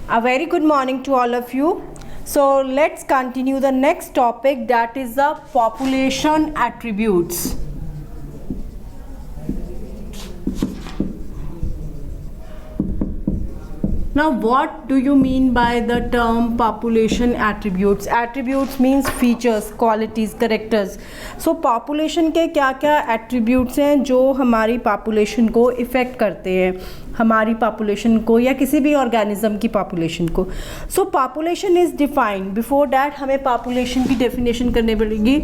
A very good morning to all of you. So let's continue the next topic, that is the population attributes. Now what do you mean by the term population attributes? Attributes means features, qualities, characters. So population के क्या क्या attributes हैं जो हमारी population को effect करते हैं, हमारी population को या किसी भी organism की population को. So population is defined. Before that हमें population की definition करनी पड़ेगी.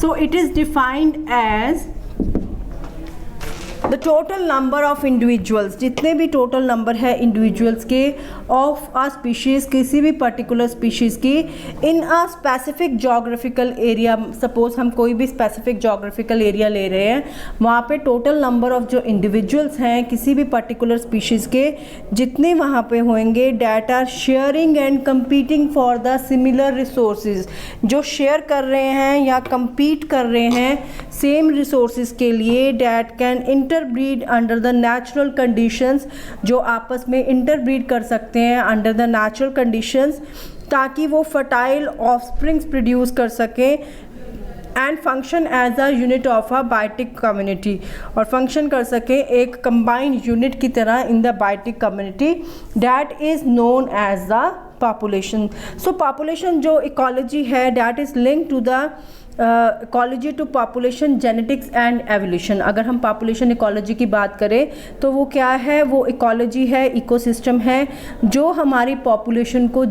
So it is defined as the total number of individuals, जितने भी टोटल नंबर है इंडिविजुअल्स के ऑफ अ स्पीशीज़, किसी भी पर्टिकुलर स्पीशीज़ की in a specific geographical area. Suppose हम कोई भी स्पेसिफिक जोग्राफिकल एरिया ले रहे हैं, वहाँ पे टोटल नंबर ऑफ जो इंडिविजुअल्स हैं किसी भी पर्टिकुलर स्पीशीज़ के जितने वहाँ पे होंगे, that are sharing and competing for the similar resources, जो शेयर कर रहे हैं या कम्पीट कर रहे हैं सेम रिसोर्सेज के लिए, that can interbreed under the natural conditions, जो आपस में इंटरब्रीड कर सकते हैं अंडर द नेचुरल कंडीशंस, ताकि वो फर्टाइल ऑफस्प्रिंग्स प्रोड्यूस कर सकें and function as a unit of a biotic community, और फंक्शन कर सकें एक कंबाइंड यूनिट की तरह in the biotic community, that is known as the population. So population जो इकोलॉजी है, that is link to the ecology to population genetics and evolution. अगर हम पॉपुलेशन इकोलॉजी की बात करें तो वो क्या है, वो इकोलॉजी है, इकोसिस्टम है जो हमारी पॉपुलेशन को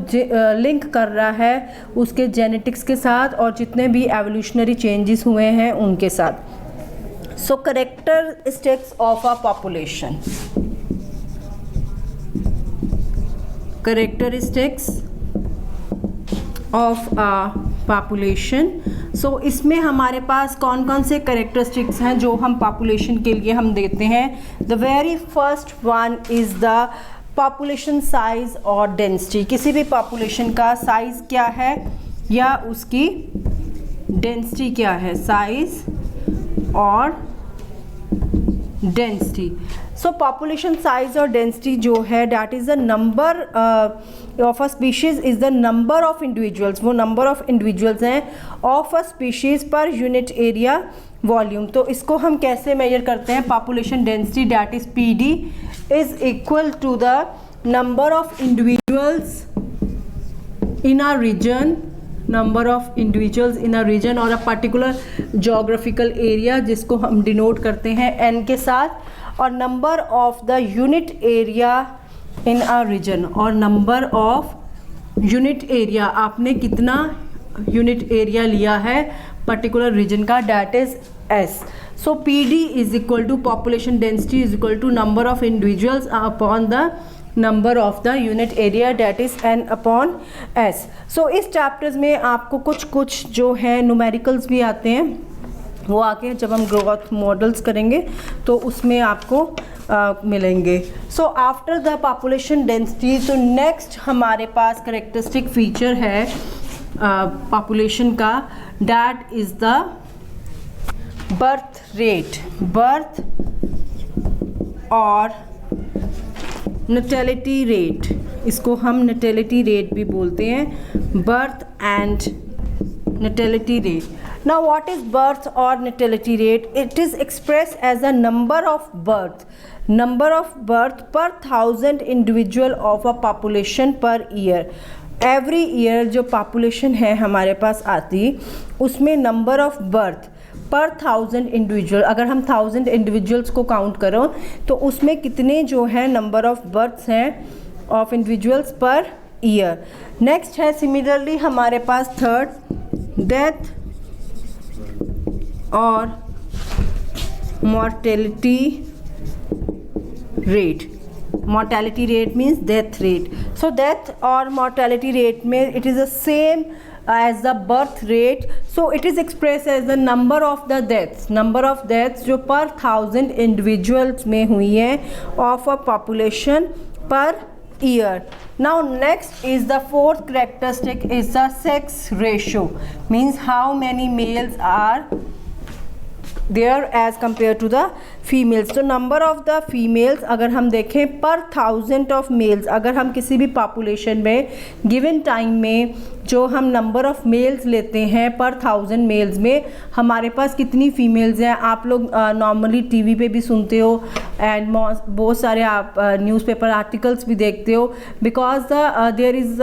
लिंक कर रहा है उसके जेनेटिक्स के साथ और जितने भी एवोल्यूशनरी चेंजेस हुए हैं उनके साथ. So characteristics of a population, characteristics of a population. So इसमें हमारे पास कौन कौन से कैरेक्टरिस्टिक्स हैं जो हम पॉपुलेशन के लिए हम देते हैं. The very first one is the population size और डेंसिटी. किसी भी पॉपुलेशन का साइज़ क्या है या उसकी डेंसिटी क्या है, साइज और डेंसिटी. सो पॉपुलेशन साइज और डेंसिटी जो है, that is the number of a species is the number of individuals, वो नंबर ऑफ इंडिविजुअल्स हैं of a species per unit area volume. तो इसको हम कैसे मेजर करते हैं, population density that is PD is equal to the number of individuals in a region, number of individuals in a region और a particular geographical area जिसको हम denote करते हैं N के साथ, और number of the unit area in a region, और number of unit area, आपने कितना यूनिट एरिया लिया है पर्टिकुलर रीजन का, that is S. So PD is equal to population density is equal to number of individuals upon the number of the unit area, that is N upon S. So इस chapters में आपको कुछ जो है numericals भी आते हैं, वो आके जब हम ग्रोथ मॉडल्स करेंगे तो उसमें आपको मिलेंगे. So after the population density, तो नेक्स्ट हमारे पास करेक्टरिस्टिक फीचर है पॉपुलेशन का, that is the birth rate, birth और नैटिलिटी रेट. इसको हम नैटिलिटी रेट भी बोलते हैं, birth and natality rate. Now what is birth or natality rate? It is expressed as a number of birth per 1000 individual of a population per year. Every year जो population है हमारे पास आती, उसमें number of birth पर 1000 individual, अगर हम 1000 individuals को count करो तो उसमें कितने जो है नंबर ऑफ बर्थ्स हैं of individuals per year. Next है सिमिलरली हमारे पास थर्ड, डेथ और mortality rate. Mortality rate means death rate. So death or mortality rate में it is the same as the birth rate. So it is expressed as the number of the deaths, number of deaths जो per 1000 individuals में हुई है of a population per year. Now next is the fourth characteristic is the sex ratio, means how many males are there as compare to the females. तो number of the females अगर हम देखें पर 1000 of males, अगर हम किसी भी population में गिवन टाइम में जो हम नंबर ऑफ मेल्स लेते हैं पर 1000 मेल्स में हमारे पास कितनी फीमेल्स हैं। आप लोग नॉर्मली टीवी पे भी सुनते हो एंड बहुत सारे आप न्यूज़पेपर आर्टिकल्स भी देखते हो, बिकॉज देयर इज़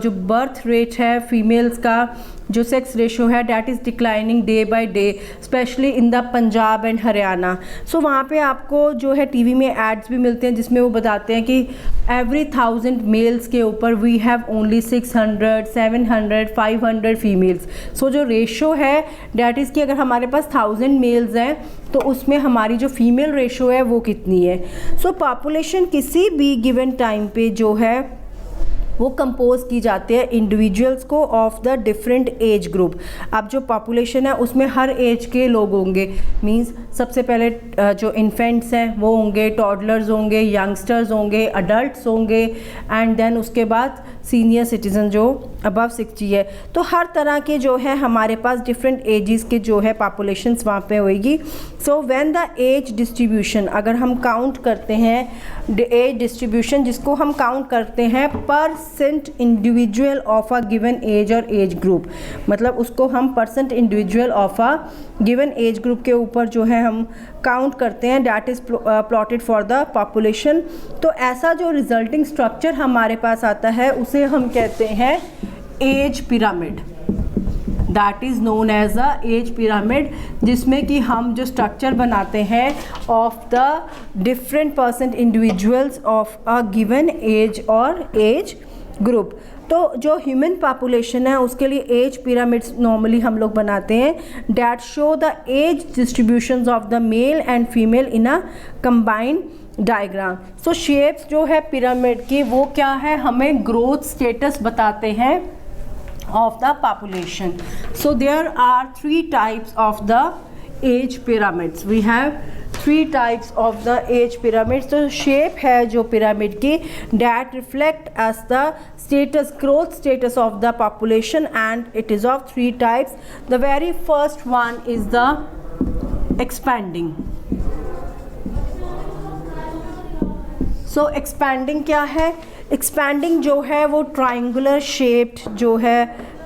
जो बर्थ रेट है फीमेल्स का, जो सेक्स रेशो है that is declining day by day, specially in the Punjab and Haryana. So वहाँ पे आपको जो है टीवी में एड्स भी मिलते हैं जिसमें वो बताते हैं कि एवरी 1000 मेल्स के ऊपर वी हैव ओनली 600, 700, 500 फीमेल्स। सो जो रेशो है डैट इज़ कि अगर हमारे पास 1000 मेल्स हैं तो उसमें हमारी जो फीमेल रेशो है वो कितनी है। सो पॉपुलेशन किसी भी गिवन टाइम पे जो है वो कंपोज की जाती है इंडिविजुअल्स को of the different age group. अब जो पॉपुलेशन है उसमें हर एज के लोग होंगे, मींस सबसे पहले जो इन्फेंट्स हैं वो होंगे, टॉडलर्स होंगे, यंगस्टर्स होंगे, अडल्ट्स होंगे एंड देन उसके बाद सीनियर सिटीज़न जो अबव 60 है। तो हर तरह के जो है हमारे पास डिफरेंट एजेस के जो है पॉपुलेशंस वहाँ पे होएगी। So when the age distribution, अगर हम काउंट करते हैं एज डिस्ट्रीब्यूशन जिसको हम काउंट करते हैं percent individual of a given age और एज ग्रुप, मतलब उसको हम percent individual of a given age group के ऊपर जो है हम काउंट करते हैं, that is plotted for the population. तो ऐसा जो रिजल्टिंग स्ट्रक्चर हमारे पास आता है उसे हम कहते हैं age pyramid, that is known as a age pyramid, जिसमें कि हम जो स्ट्रक्चर बनाते हैं of the different percent individuals of a given age और एज ग्रुप। तो जो ह्यूमन पॉपुलेशन है उसके लिए एज पिरामिड्स नॉर्मली हम लोग बनाते हैं that show the age distributions of the male and female in a combined diagram. So shapes जो है पिरामिड की वो क्या है, हमें ग्रोथ स्टेटस बताते हैं of the population. So there are 3 types of the age pyramids. We have 3 types of the age pyramids. So shape है जो pyramid की that reflect as the status, growth status of the population, and it is of 3 types. The very first one is the expanding. So expanding क्या है, expanding जो है वो triangular shaped जो है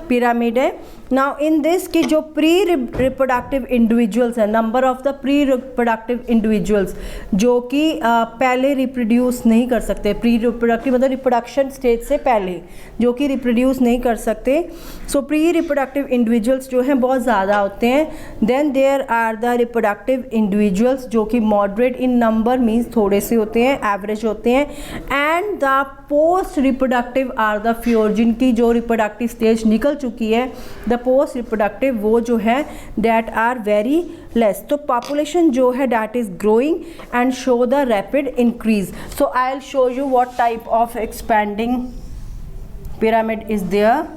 पिरामिड है। नाउ इन दिस की जो प्री रिप्रोडक्टिव इंडिविजुअल्स हैं, number of the pre reproductive individuals जो कि पहले रिप्रोड्यूस नहीं कर सकते, प्री रिप्रोडक्टिव मतलब रिप्रोडक्शन स्टेज से पहले जो कि रिप्रोड्यूस नहीं कर सकते। सो प्री रिप्रोडक्टिव इंडिविजुअल्स जो हैं बहुत ज़्यादा होते हैं। Then there are the reproductive individuals जो कि मॉडरेट इन नंबर, मीन्स थोड़े से होते हैं, एवरेज होते हैं। And the post reproductive are the fewer, जिनकी जो रिप्रोडक्टिव स्टेज निकल चुकी है, द पोस्ट रिप्रोडक्टिव वो जो है डैट आर वेरी लेस। तो पॉपुलेशन जो है that is growing and show the rapid increase. So I will show you what type of expanding pyramid is there.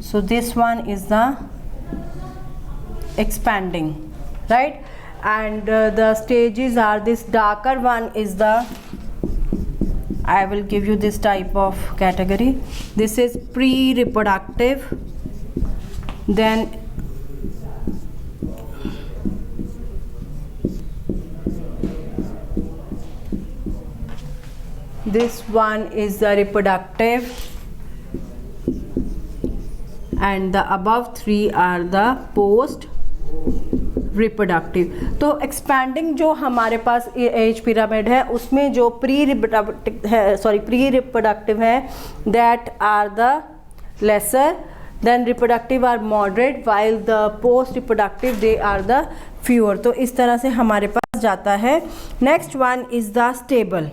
So this one is the expanding, right? And the stages are, this darker one is the, I will give you this type of category. This is pre-reproductive, then this one is the reproductive, and the above 3 are the post reproductive. तो expanding जो हमारे पास age pyramid है उसमें जो pre reproductive है that are the lesser, then reproductive are moderate, while the post reproductive they are the fewer. तो इस तरह से हमारे पास जाता है। Next one is the stable.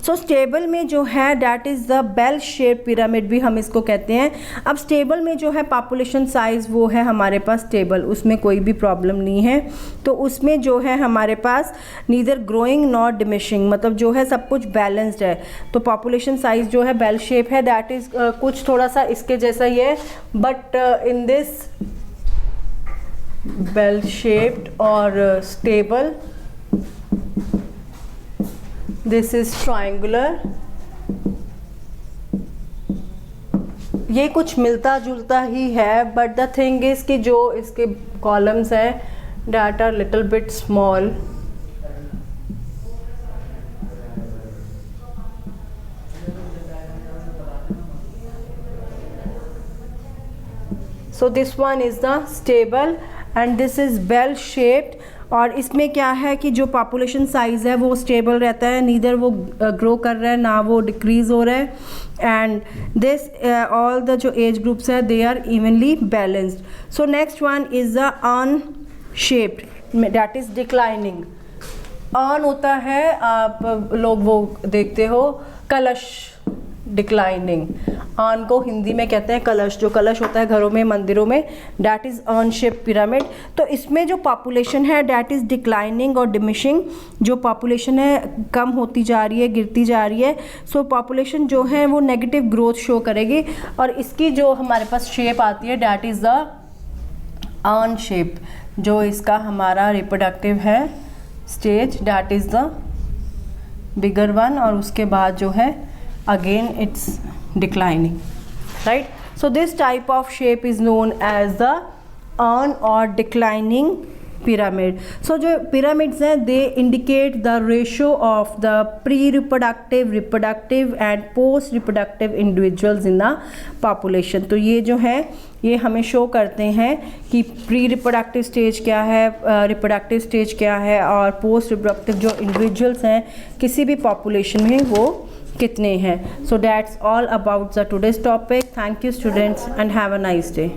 So stable में जो है that is the bell shape pyramid भी हम इसको कहते हैं। अब स्टेबल में जो है पॉपुलेशन साइज़ वो है हमारे पास स्टेबल, उसमें कोई भी प्रॉब्लम नहीं है। तो उसमें जो है हमारे पास नीदर ग्रोइंग नॉट डिमिशिंग, मतलब जो है सब कुछ बैलेंस्ड है। तो पॉपुलेशन साइज़ जो है बेल शेप है, दैट इज़ कुछ थोड़ा सा इसके जैसा ही है, but in this bell shaped और स्टेबल दिस इज ट्रायंगुलर। ये कुछ मिलता जुलता ही है, बट द थिंग इज कि जो इसके कॉलम्स हैं that are little bit small. So this one is the stable and this is bell shaped. और इसमें क्या है कि जो पॉपुलेशन साइज़ है वो स्टेबल रहता है, नीदर वो ग्रो कर रहा है ना वो डिक्रीज हो रहा है। एंड दिस ऑल द जो एज ग्रुप्स है they are evenly balanced. So next one is the urn shaped, that is declining. Urn होता है, आप लोग वो देखते हो कलश, डिक्लाइनिंग। अर्न को हिंदी में कहते हैं कलश, जो कलश होता है घरों में मंदिरों में, that is earn shape pyramid. तो इसमें जो पॉपुलेशन है डैट इज़ डिक्लाइनिंग और डिमिशिंग, जो पॉपुलेशन है कम होती जा रही है, गिरती जा रही है। सो पॉपुलेशन जो है वो नेगेटिव ग्रोथ शो करेगी। और इसकी जो हमारे पास शेप आती है that is the earn shape, जो इसका हमारा रिप्रोडक्टिव है stage, that is the bigger one. और उसके बाद जो है again it's declining, right? So this type of shape is known as the urn or declining pyramid. So जो pyramids हैं they indicate the ratio of the pre-reproductive, reproductive and post-reproductive individuals in the population. तो ये जो है ये हमें show करते हैं कि प्री रिप्रोडक्टिव स्टेज क्या है, रिप्रोडक्टिव स्टेज क्या है, और पोस्ट रिप्रोडक्टिव जो इंडिविजुअल्स हैं किसी भी पॉपुलेशन में वो कितने हैं। So that's all about the today's topic. Thank you students and have a nice day.